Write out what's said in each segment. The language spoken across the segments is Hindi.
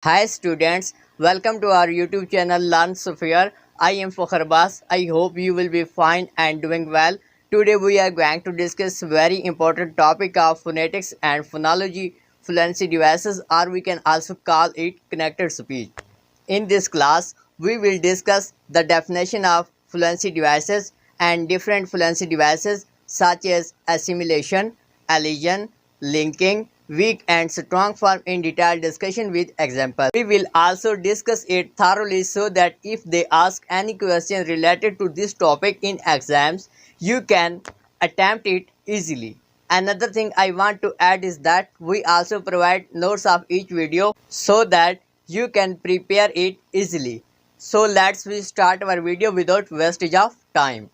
Hi students, welcome to our YouTube channel Learn Sophia. I am Fakhar Abbas. I hope you will be fine and doing well. Today we are going to discuss very important topic of phonetics and phonology, fluency devices, or we can also call it connected speech. In this class, we will discuss the definition of fluency devices and different fluency devices such as assimilation, elision, linking, weak and strong form in detailed discussion with examples. We will also discuss it thoroughly so that if they ask any question related to this topic in exams, you can attempt it easily. Another thing I want to add is that we also provide notes of each video so that you can prepare it easily. So let's we start our video without wastage of time.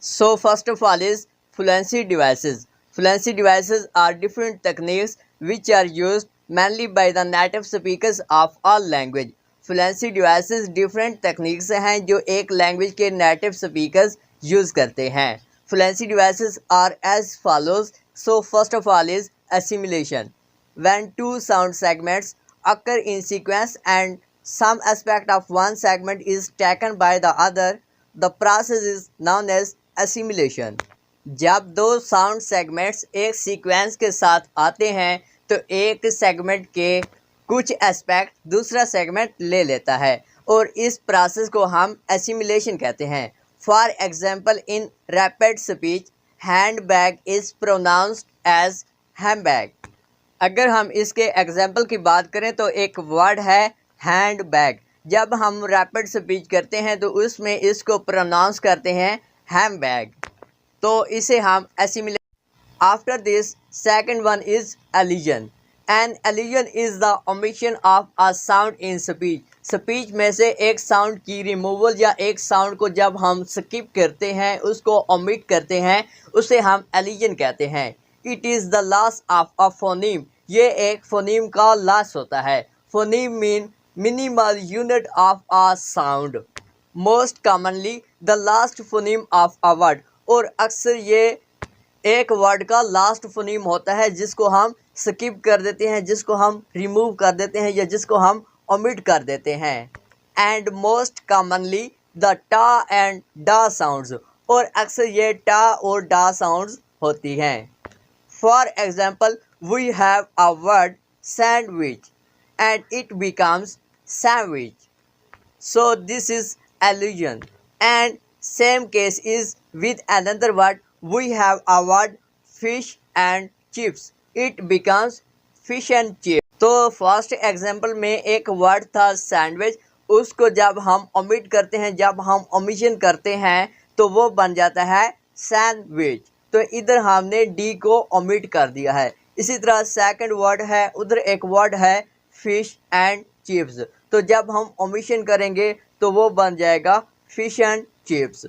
So first of all is fluency devices. Fluency devices are different techniques which are used mainly by the native speakers of all language. Fluency devices different techniques हैं जो एक लैंग्वेज के नेटिव स्पीकर्स यूज़ करते हैं. Fluency devices are as follows. So first of all is assimilation. When two sound segments occur in sequence and some aspect of one segment is taken by the other, the process is known as assimilation. जब दो साउंड सेगमेंट्स एक सीक्वेंस के साथ आते हैं तो एक सेगमेंट के कुछ एस्पेक्ट दूसरा सेगमेंट ले लेता है और इस प्रोसेस को हम एसिमिलेशन कहते हैं. For example in rapid speech hand bag is pronounced as ham bag. अगर हम इसके एग्जांपल की बात करें तो एक वर्ड है हैंड बैग. जब हम रैपिड स्पीच करते हैं तो उसमें इसको प्रोनाउंस करते हैं हैम बैग, तो इसे हम assimilate. After this second one is elision. An elision is the omission of a sound in speech. Speech में से एक साउंड की रिमूवल या एक साउंड को जब हम स्किप करते हैं, उसको ओमिट करते हैं, उसे हम एलिजन कहते हैं. It is the loss of a phoneme. ये एक फोनीम का लॉस होता है. Phoneme mean minimal unit of a sound. Most commonly the last phoneme of a word. और अक्सर ये एक वर्ड का लास्ट फोनीम होता है जिसको हम स्किप कर देते हैं, जिसको हम रिमूव कर देते हैं या जिसको हम ओमिट कर देते हैं. And most commonly the t and d sounds. और अक्सर ये टा और डा साउंड्स होती हैं. For example we have a word sandwich and it becomes sandwich. So this is allusion. And same case is with another word. We have a word fish and chips. It becomes fish and chips. तो फर्स्ट एग्जांपल में एक वर्ड था सैंडविच. उसको जब हम ओमिट करते हैं, जब हम ओमिशन करते हैं तो वो बन जाता है सैंडविच. तो इधर हमने डी को ओमिट कर दिया है. इसी तरह सेकंड वर्ड है, उधर एक वर्ड है फिश एंड चिप्स. तो जब हम ओमिशन करेंगे तो वो बन जाएगा फिश एंड चिप्स.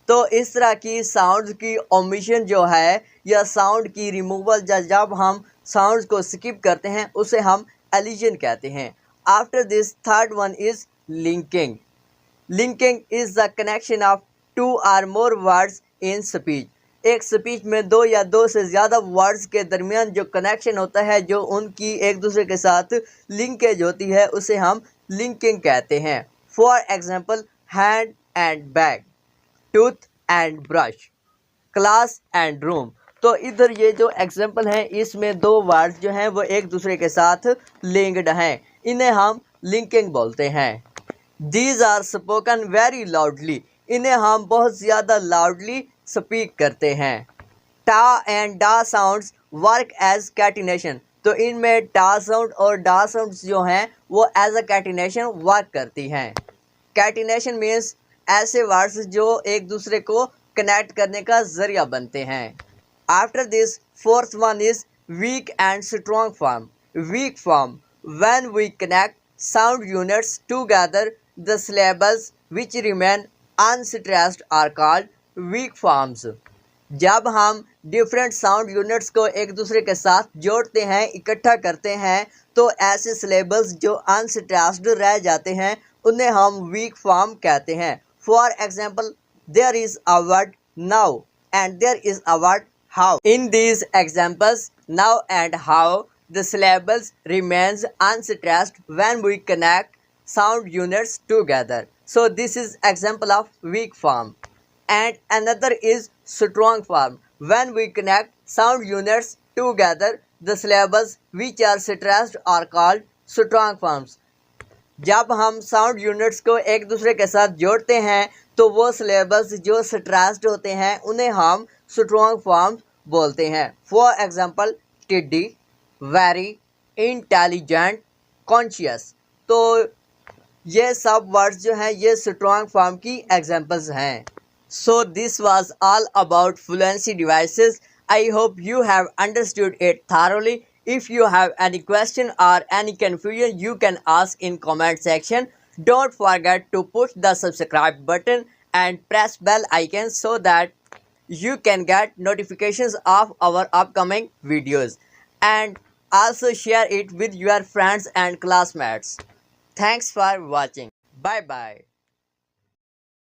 तो इस तरह की साउंड की ओमिशन जो है या साउंड की रिमूवल जब हम साउंड्स को स्किप करते हैं उसे हम एलिजन कहते हैं. After this third one is linking. Linking is the connection of two or more words in speech. एक स्पीच में दो या दो से ज़्यादा वर्ड्स के दरमियान जो कनेक्शन होता है, जो उनकी एक दूसरे के साथ लिंकेज होती है, उसे हम लिंकिंग कहते हैं. For example hand and bag, tooth and brush, class and room. तो इधर ये जो एग्जांपल हैं इसमें दो वर्ड्स जो हैं वो एक दूसरे के साथ लिंक्ड हैं. इन्हें हम लिंकिंग बोलते हैं. These are spoken very loudly. इन्हें हम बहुत ज़्यादा लाउडली स्पीक करते हैं. टा and d sounds work as catenation. तो इनमें टा साउंड और डा साउंड्स जो हैं वो एज अ कैटिनेशन वर्क करती हैं. कैटिनेशन मीन्स ऐसे वर्ड्स जो एक दूसरे को कनेक्ट करने का ज़रिया बनते हैं. After this fourth one is weak and strong form. Weak form, when we connect sound units together the syllables which remain unstressed are called weak forms. जब हम डिफरेंट साउंड यूनिट्स को एक दूसरे के साथ जोड़ते हैं, इकट्ठा करते हैं, तो ऐसे सिलेबल्स जो अनस्ट्रेस्ड रह जाते हैं उन्हें हम वीक फॉर्म कहते हैं. For example there is a word now and there is a word how. In these examples now and how the syllables remains unstressed when we connect sound units together. So this is example of weak form. And another is strong form. When we connect sound units together, the syllables which are stressed are called strong forms. जब हम साउंड यूनिट्स को एक दूसरे के साथ जोड़ते हैं तो वो सिलेबल्स जो स्ट्रेस्ड होते हैं उन्हें हम स्ट्रॉन्ग फॉर्म बोलते हैं. फॉर एग्जांपल टिड्डी, वेरी, इंटेलिजेंट, कॉन्शियस. तो ये सब वर्ड्स जो हैं ये स्ट्रॉन्ग फॉर्म की एग्जांपल्स हैं. So this was all about fluency devices. I hope you have understood it thoroughly. If you have any question or any confusion, you can ask in comment section. Don't forget to push the subscribe button and press bell icon so that you can get notifications of our upcoming videos. And also share it with your friends and classmates. Thanks for watching. Bye bye.